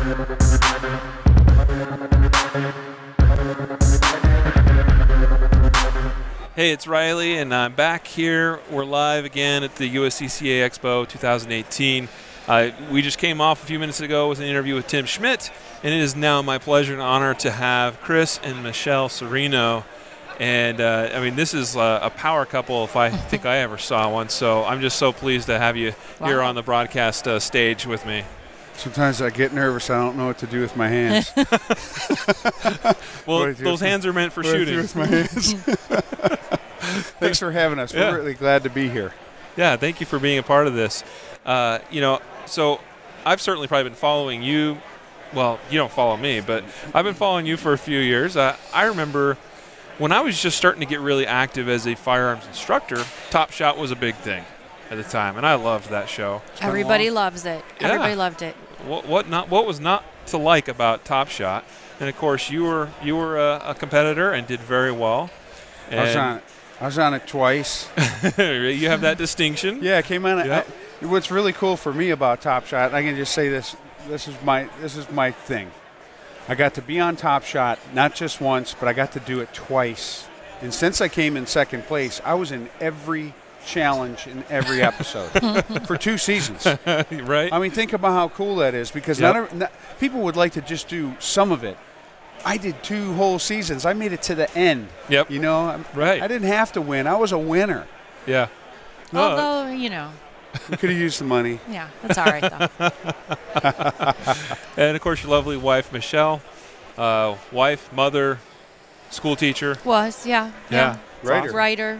Hey, it's Riley, and I'm back here. We're live again at the USCCA Expo 2018. We just came off a few minutes ago with an interview with Tim Schmidt, and it is now my pleasure and honor to have Chris and Michelle Cerino. And, I mean, this is a power couple if I think I ever saw one, so I'm just so pleased to have you here on the broadcast stage with me. Sometimes I get nervous. I don't know what to do with my hands. Well, those hands are meant for shooting. With my hands. Thanks for having us. We're really glad to be here. Yeah, thank you for being a part of this. You know, so I've certainly probably been following you. Well, you don't follow me, but I've been following you for a few years. I remember when I was just starting to get really active as a firearms instructor, Top Shot was a big thing at the time, and I loved that show. Everybody loves it. Yeah. Everybody loved it. What was not to like about Top Shot? And of course, you were a competitor and did very well. And I was on it twice. You have that distinction. Yeah, I came on it. Yep. What's really cool for me about Top Shot, I can just say this. This is my thing. I got to be on Top Shot not just once, but I got to do it twice. And since I came in second place, I was in every challenge in every episode for 2 seasons. Right. I mean, think about how cool that is, because not people would like to just do some of it. I did 2 whole seasons. I made it to the end. Yep. You know, right. I didn't have to win. I was a winner. Yeah. Although, you know. We could have used the money. Yeah, that's all right, though. And, of course, your lovely wife, Michelle. Wife, mother, school teacher. Yeah. Writer.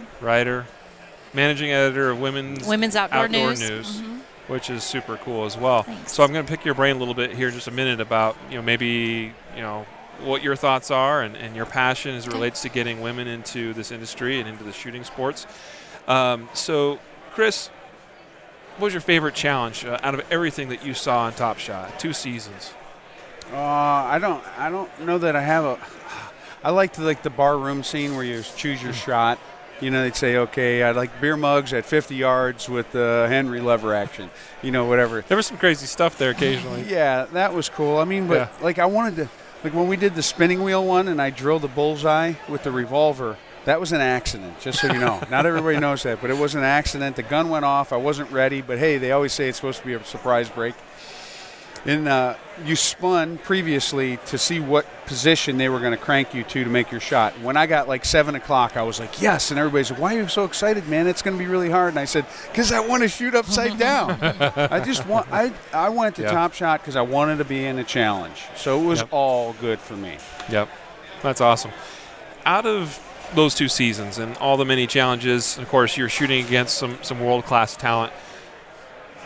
Managing editor of Women's Outdoor News. Mm-hmm. Which is super cool as well. Thanks. So I'm going to pick your brain a little bit here in just a minute about, maybe, what your thoughts are and your passion as it relates to getting women into this industry and into the shooting sports. So, Chris, what was your favorite challenge out of everything that you saw on Top Shot? 2 seasons. I don't know that I have I liked the bar room scene where you choose your shot. They'd say, okay, I like beer mugs at 50 yards with the Henry lever action, whatever. There was some crazy stuff there occasionally. Yeah, that was cool. I mean, but I wanted to, when we did the spinning wheel one and I drilled the bullseye with the revolver, that was an accident, just so you know. Not everybody knows that, but it was an accident. The gun went off. I wasn't ready, but hey, they always say it's supposed to be a surprise break. And you spun previously to see what position they were going to crank you to make your shot. When I got 7 o'clock, I was like, yes. And everybody's like, why are you so excited, man? It's going to be really hard. And I said, because I want to shoot upside down. I went to Top Shot because I wanted to be in a challenge. So it was all good for me. Yep. That's awesome. Out of those 2 seasons and all the many challenges, and of course, you're shooting against some world-class talent.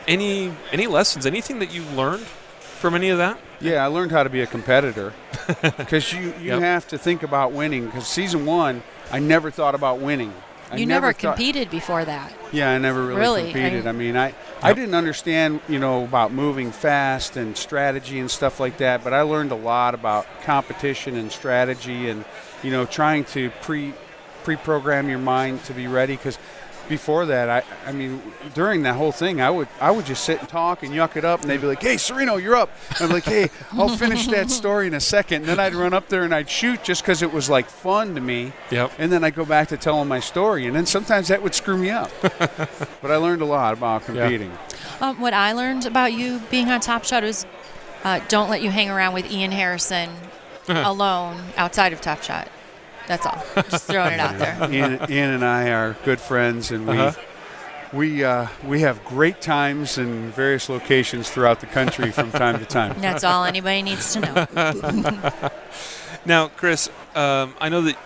Any lessons, anything that you learned from any of that? Yeah, I learned how to be a competitor because you have to think about winning. Because season 1, I never thought about winning. You never competed before that. Yeah, I never really competed. I didn't understand, about moving fast and strategy and stuff like that. But I learned a lot about competition and strategy and, trying to pre-program your mind to be ready. Because before that, I mean, during that whole thing, I would just sit and talk and yuck it up, and they'd be like, hey, Cerino, you're up. And I'm like, hey, I'll finish that story in a second. And then I'd run up there and I'd shoot just because it was fun to me. Yep. And then I'd go back to telling my story, and then sometimes that would screw me up. But I learned a lot about competing. What I learned about you being on Top Shot is don't let you hang around with Ian Harrison alone outside of Top Shot. That's all. Just throwing it out there. Ian and I are good friends, and we have great times in various locations throughout the country from time to time. That's all anybody needs to know. Now, Chris, I know that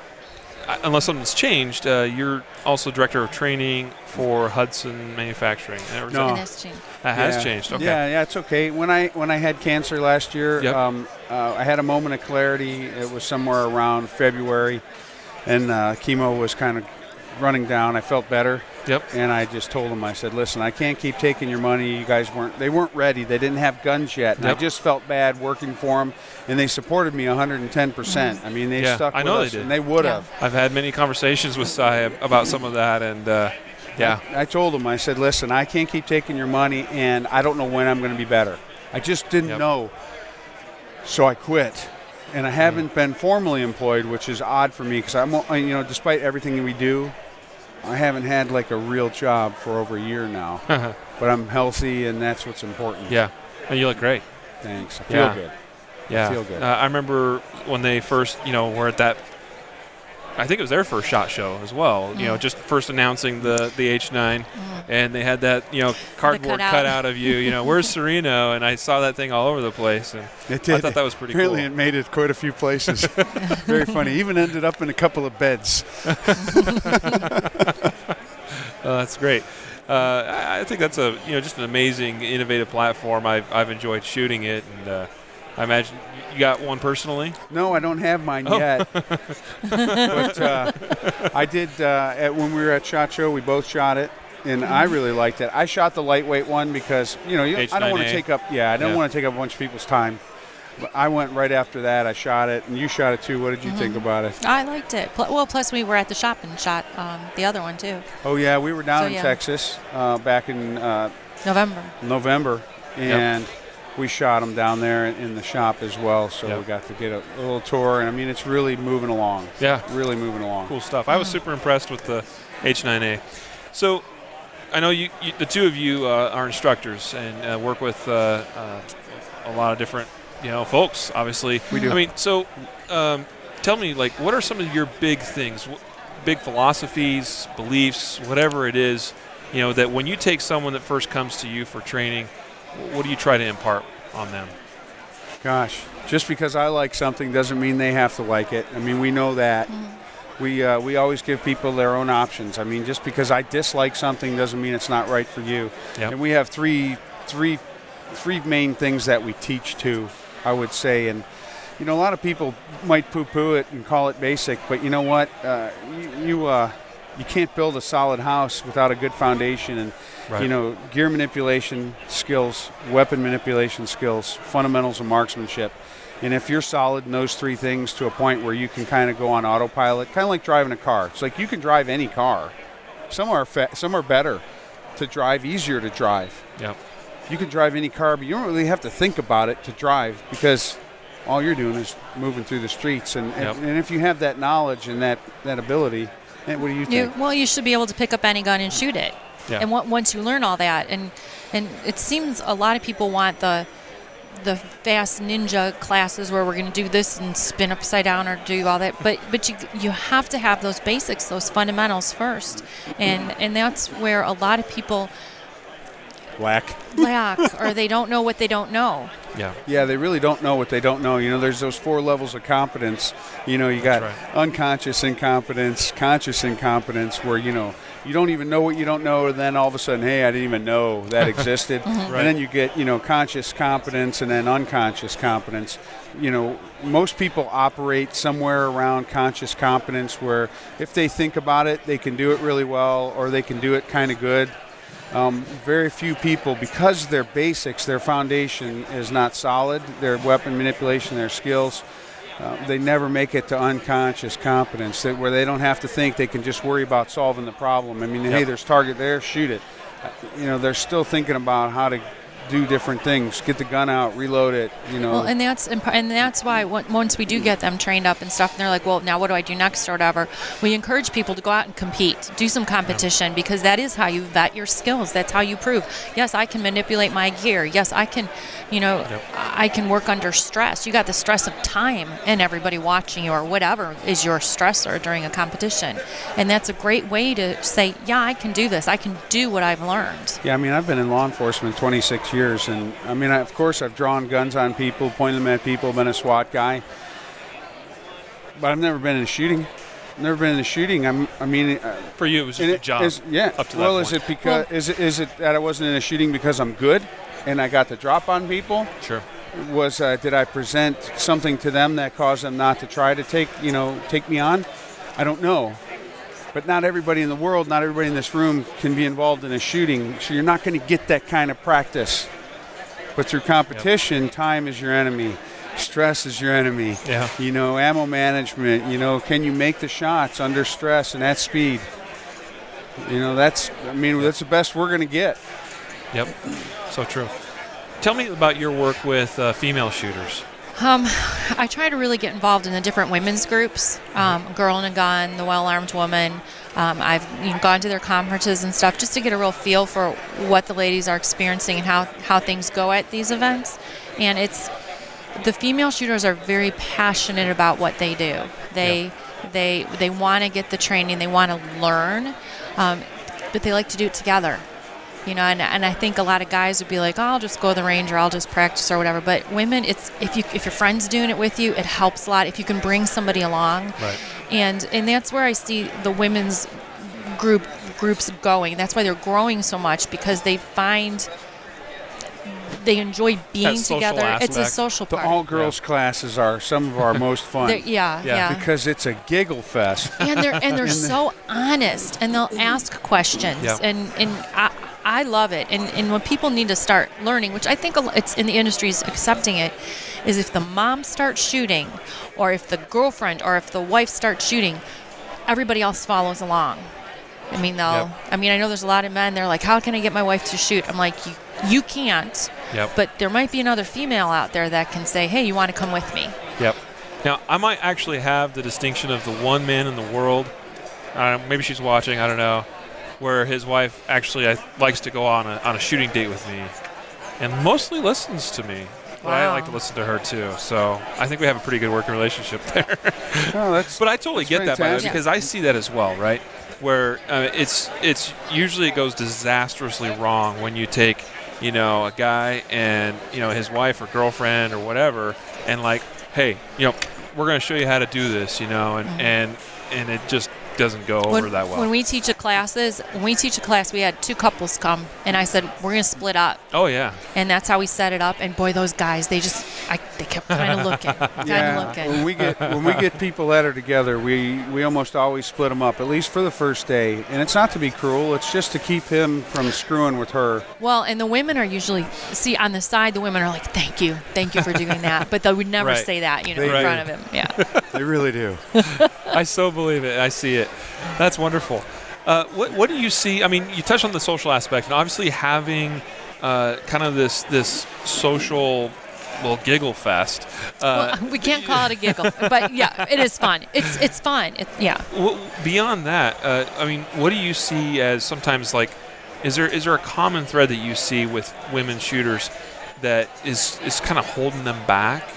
unless something's changed, you're also director of training for Hudson Manufacturing. No, and that's changed. That has changed. Okay. Yeah, it's okay. When I had cancer last year, I had a moment of clarity. It was somewhere around February, and chemo was kind of running down. I felt better. Yep. And I just told them, I said, listen, I can't keep taking your money. You guys weren't ready. They didn't have guns yet. And I just felt bad working for them, and they supported me 110%. I mean, they stuck with us, and they would have. I've had many conversations with Cy about some of that, and I told them, I said, listen, I can't keep taking your money, and I don't know when I'm going to be better. I just didn't know. So I quit. And I haven't been formally employed, which is odd for me because despite everything we do, I haven't had like a real job for over a year now. But I'm healthy, and that's what's important. Yeah, and you look great. Thanks. I feel good. Yeah, I feel good. I remember when they first, were at that. I think it was their first SHOT Show as well. Just first announcing the H9, and they had that cardboard cutout of you. Where's Cerino? And I saw that thing all over the place, and it did. I thought that was pretty Apparently cool. it made it quite a few places. Very funny. Even ended up in a couple of beds. That's great. I think that's just an amazing, innovative platform. I've enjoyed shooting it, and I imagine you got one personally. No, I don't have mine yet. But I did when we were at SHOT Show. We both shot it, and I really liked it. I shot the lightweight one because I don't want to take up. Yeah, I don't want to take up a bunch of people's time. But I went right after that. I shot it, and you shot it too. What did you think about it? I liked it. Plus we were at the shop and shot the other one too. Oh yeah, we were down in Texas back in November, and we shot them down there in the shop as well. So we got to get a little tour, and I mean it's really moving along. Yeah, really moving along. Cool stuff. I was super impressed with the H9A. So I know you the two of you are instructors and work with a lot of different folks. Obviously, we do. I mean, so tell me, like, what are some of your big things, big philosophies, beliefs, whatever it is, that when you take someone that first comes to you for training, what do you try to impart on them? Gosh, just because I like something doesn't mean they have to like it. I mean, we know that. We always give people their own options. I mean, just because I dislike something doesn't mean it's not right for you. Yep. And we have three main things that we teach too, I would say. And a lot of people might poo-poo it and call it basic, but you know what? You can't build a solid house without a good foundation. And gear manipulation skills, weapon manipulation skills, fundamentals of marksmanship. And if you're solid in those three things to a point where you can kind of go on autopilot, kind of like driving a car. It's like you can drive any car. Some are better to drive, easier to drive. Yep. You can drive any car, but you don't really have to think about it to drive because all you're doing is moving through the streets. And if you have that knowledge and that ability, what do you think? You should be able to pick up any gun and shoot it. Yeah. And once you learn all that, and it seems a lot of people want the fast ninja classes where we're going to do this and spin upside down or do all that, but you have to have those basics, those fundamentals first, and that's where a lot of people lack or they don't know what they don't know. Yeah, they really don't know what they don't know. There's those 4 levels of competence. You got unconscious incompetence, conscious incompetence, where you don't even know what you don't know, and then all of a sudden, hey, I didn't even know that existed. And then you get conscious competence and then unconscious competence. Most people operate somewhere around conscious competence, where if they think about it, they can do it really well, or they can do it kind of good. Very few people, because their basics, their foundation is not solid, their weapon manipulation, their skills, they never make it to unconscious competence, where they don't have to think, they can just worry about solving the problem. I mean, hey, there's target there, shoot it. They're still thinking about how to do different things, get the gun out, reload it, Well, and that's why once we do get them trained up and stuff, and they're like, well, now what do I do next or whatever, we encourage people to go out and compete, do some competition, because that is how you vet your skills. That's how you prove, yes, I can manipulate my gear. Yes, I can, I can work under stress. You got the stress of time and everybody watching you or whatever is your stressor during a competition. And that's a great way to say, yeah, I can do this. I can do what I've learned. Yeah, I mean, I've been in law enforcement 26 years, and I mean, of course, I've drawn guns on people, pointed them at people, been a SWAT guy, but I've never been in a shooting. For you, it was just a job. Up to that point. Is it because is it that I wasn't in a shooting because I'm good, and I got the drop on people? Sure. Did I present something to them that caused them not to try to take me on? I don't know. But not everybody in the world, not everybody in this room can be involved in a shooting, so you're not going to get that kind of practice. But through competition, time is your enemy. Stress is your enemy. Yeah. Ammo management, can you make the shots under stress and at speed? That's the best we're going to get. Yep, so true. Tell me about your work with female shooters. I try to really get involved in the different women's groups, Girl in a Gun, the Well-Armed Woman. I've gone to their conferences and stuff just to get a real feel for what the ladies are experiencing and how things go at these events. And the female shooters are very passionate about what they do. They want to get the training, they want to learn, but they like to do it together. And I think a lot of guys would be like, oh, I'll just go to the range or I'll just practice or whatever. But women, if your friend's doing it with you, it helps a lot if you can bring somebody along. Right. And that's where I see the women's groups going. That's why they're growing so much, because they enjoy being together. Aspect. It's a social part. The all-girls classes are some of our most fun. Yeah. Because it's a giggle fest. And they're so honest, and they'll ask questions. Yeah. And I love it. And when people need to start learning, which I think it's in the industry is accepting it, is if the mom starts shooting, or if the girlfriend or if the wife starts shooting, everybody else follows along. I mean, I know there's a lot of men, they're like, how can I get my wife to shoot? I'm like, you can't. Yep. But there might be another female out there that can say, hey, you want to come with me? Yep. Now, I might actually have the distinction of the one man in the world, maybe she's watching, I don't know, where his wife actually likes to go on a shooting date with me and mostly listens to me. But I like to listen to her too. So I think we have a pretty good working relationship there. But I totally get that, by the way, because I see that as well, right? Where it's usually it goes disastrously wrong when you take, a guy and, his wife or girlfriend or whatever, and like, hey, we're going to show you how to do this, and it just doesn't go over that well. When we teach a class, we had two couples come, and I said, we're going to split up. Oh, yeah. And that's how we set it up. And boy, those guys, they kept kind of looking. When we get people that are together, we almost always split them up, at least for the first day. And it's not to be cruel. It's just to keep him from screwing with her. Well, and the women are usually, on the side, the women are like, thank you for doing that. But they would never say that, in front of him. Yeah. They really do. I so believe it. I see it. That's wonderful. What do you see? I mean, you touched on the social aspect, and obviously having kind of this social little giggle fest. Well, we can't call it a giggle, but yeah, it is fun. It's fun. Beyond that, I mean, what do you see as sometimes like? Is there a common thread that you see with women shooters that is kind of holding them back?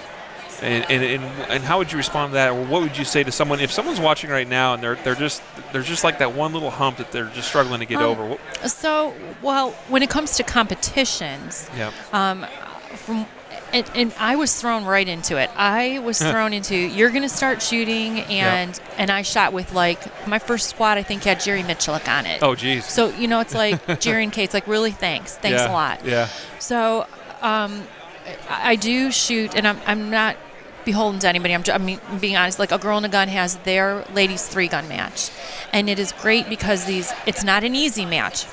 And how would you respond to that, or what would you say to someone if someone's watching right now and they're just like that one little hump that they're just struggling to get over? So, well, when it comes to competitions, and I was thrown right into it. I was thrown into, you're going to start shooting, and I shot with, like, my first squad, I think, had Jerry Mitchellek on it. Oh, geez. So, it's like, Jerry and Kate's like, really, thanks a lot. Yeah. So, I do shoot, and I'm not beholden to anybody. I'm being honest. Like, a Girl in a Gun has their ladies 3-gun match, and it is great because it's not an easy match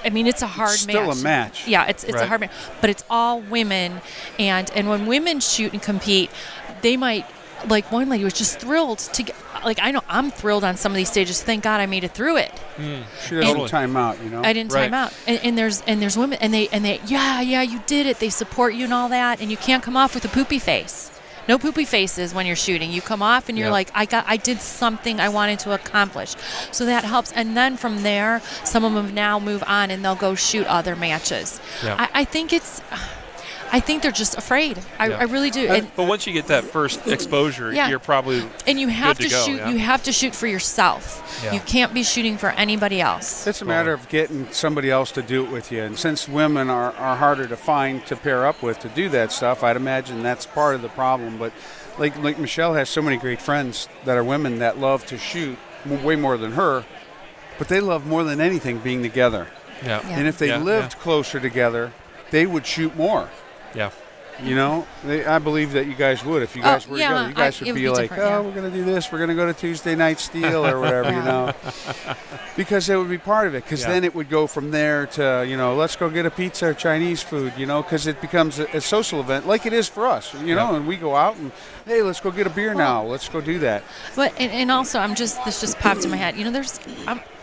it's a hard match. Still a match. Yeah, it's a hard match, but it's all women, and when women shoot and compete, they might, like, one lady was just thrilled to get, like, I know I'm thrilled on some of these stages. Thank God I made it through it. She doesn't time out, I didn't time out, and there's women, and they yeah you did it. They support you and all that, and you can't come off with a poopy face. No poopy faces when you're shooting. You come off and you're like, I did something I wanted to accomplish. So that helps. And then from there, some of them now move on and they'll go shoot other matches. Yeah. I think they're just afraid. I really do. But once you get that first exposure, you're probably and you have to shoot. Yeah? You have to shoot for yourself. Yeah. You can't be shooting for anybody else. It's a matter of getting somebody else to do it with you. And since women are harder to find to pair up with to do that stuff, I'd imagine that's part of the problem. But like Michelle has so many great friends that are women that love to shoot way more than her, but they love more than anything being together. Yeah. And if they lived closer together, they would shoot more. Yeah. I believe that you guys would. If you guys were together, you guys would be like, we're going to do this. We're going to go to Tuesday Night Steel or whatever, because it would be part of it. Because then it would go from there to, let's go get a pizza or Chinese food, because it becomes a social event like it is for us, and we go out and, hey, let's go get a beer now. Let's go do that. But, and also, this just popped in my head.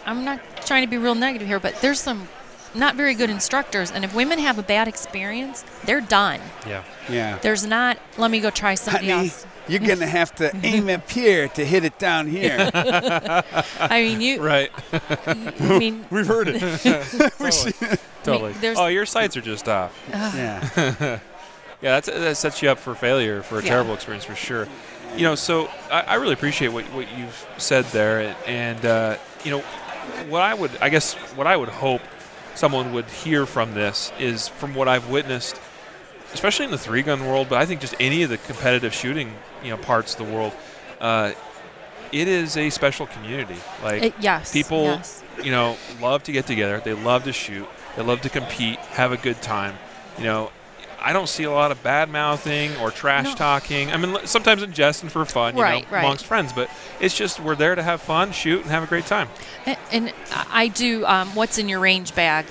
I'm not trying to be real negative here, but there's some not very good instructors, and if women have a bad experience, they're done. Yeah. There's not, let me go try somebody else. You're going to have to aim up here to hit it down here. I mean, you. Right. I mean, we've heard it. Totally. Oh, your sights are just off. Yeah. Yeah, that sets you up for failure, for a terrible experience, for sure. You know, so I really appreciate what you've said there, and you know, what I would hope someone would hear from this is, from what I've witnessed, especially in the 3-gun world, but I think just any of the competitive shooting, parts of the world, it is a special community. Like, people, love to get together. They love to shoot. They love to compete, have a good time. I don't see a lot of bad-mouthing or trash-talking. I mean, sometimes in jest and for fun, amongst friends. But it's just, we're there to have fun, shoot, and have a great time. And I do What's in Your Range bag.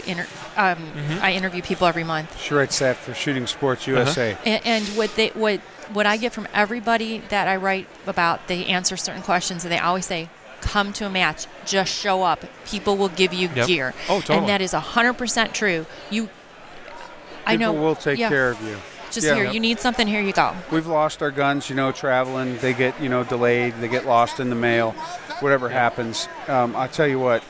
I interview people every month. She writes that for Shooting Sports USA. And what I get from everybody that I write about, they answer certain questions, and they always say, come to a match, just show up. People will give you gear. Oh, totally. And that is 100% true. People will take care of you. Just here, you need something, here you go. We've lost our guns, traveling. They get, delayed. They get lost in the mail, whatever happens. I'll tell you what,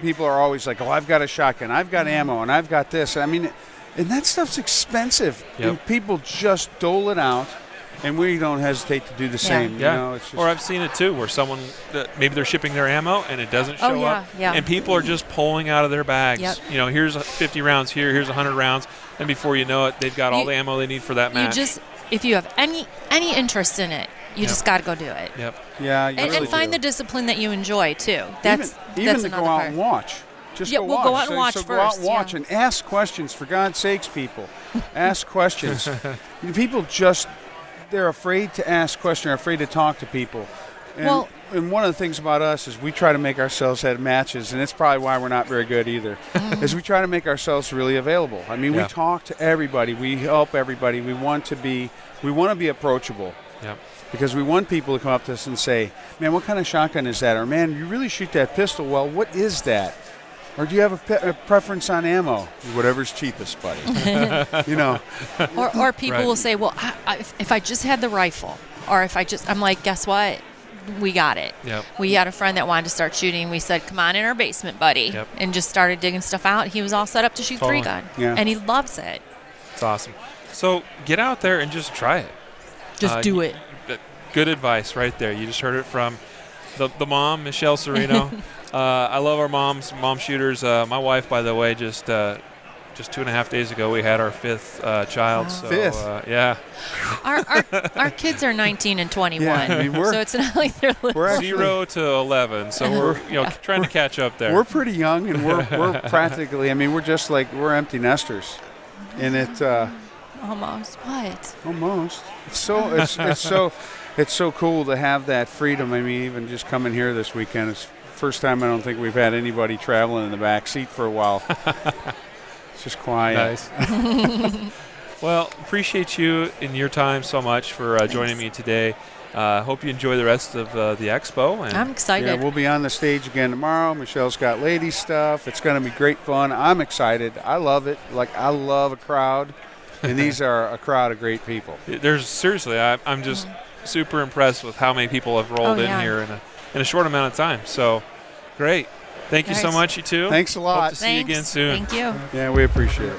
people are always like, oh, I've got a shotgun, I've got ammo, and I've got this. I mean, and that stuff's expensive. Yep. And people just dole it out, and we don't hesitate to do the same. Yeah. It's just, or I've seen it, too, where someone, maybe they're shipping their ammo, and it doesn't show up. Yeah. And people are just pulling out of their bags. Yep. Here's 50 rounds here, here's 100 rounds. And before you know it, they've got all the ammo they need for that match. If you have any interest in it, you just got to go do it. Yep. Yeah. And find the discipline that you enjoy too. That's even to another go out part. and watch. Just go we'll watch. go out and watch so first. Go out and watch and ask questions. For God's sakes, people, ask questions. People they're afraid to ask questions. They're afraid to talk to people. And one of the things about us is we try to make ourselves at matches, and it's probably why we're not very good either, is we try to make ourselves really available. I mean, we talk to everybody. We help everybody. We want to be approachable. Yep. Because we want people to come up to us and say, man, what kind of shotgun is that? Or, man, you really shoot that pistol well. What is that? Or do you have a preference on ammo? Whatever's cheapest, buddy. Or people will say, well, if I just had the rifle, or I'm like, guess what? We got it. Yep. We had a friend that wanted to start shooting. We said, come on in our basement, buddy. Yep. And just started digging stuff out. He was all set up to shoot 3-gun. Yeah. And he loves it. It's awesome. So get out there and just try it. Just do it. Good advice right there. You just heard it from the mom, Michelle Cerino. I love our mom shooters. My wife, by the way, just 2.5 days ago, we had our 5th child. So, 5th? Yeah. Our kids are 19 and 21. Yeah, I mean, so it's not like they're little. We're 0 to 11. So we're trying to catch up there. We're pretty young, and we're practically. I mean, we're empty nesters, and it. Almost. What? Almost. It's so cool to have that freedom. I mean, even just coming here this weekend, it's the first time I don't think we've had anybody traveling in the back seat for a while. It's just quiet. Nice. Well, appreciate you and your time so much for joining me today. Hope you enjoy the rest of the expo. And I'm excited. Yeah, we'll be on the stage again tomorrow. Michelle's got lady stuff. It's going to be great fun. I'm excited. I love it. I love a crowd, and these are a crowd of great people. Seriously, I'm just super impressed with how many people have rolled in here in a short amount of time. So, great. Thank you so much, you two. Thanks a lot. Hope to see you again soon. Thank you. Yeah, we appreciate it.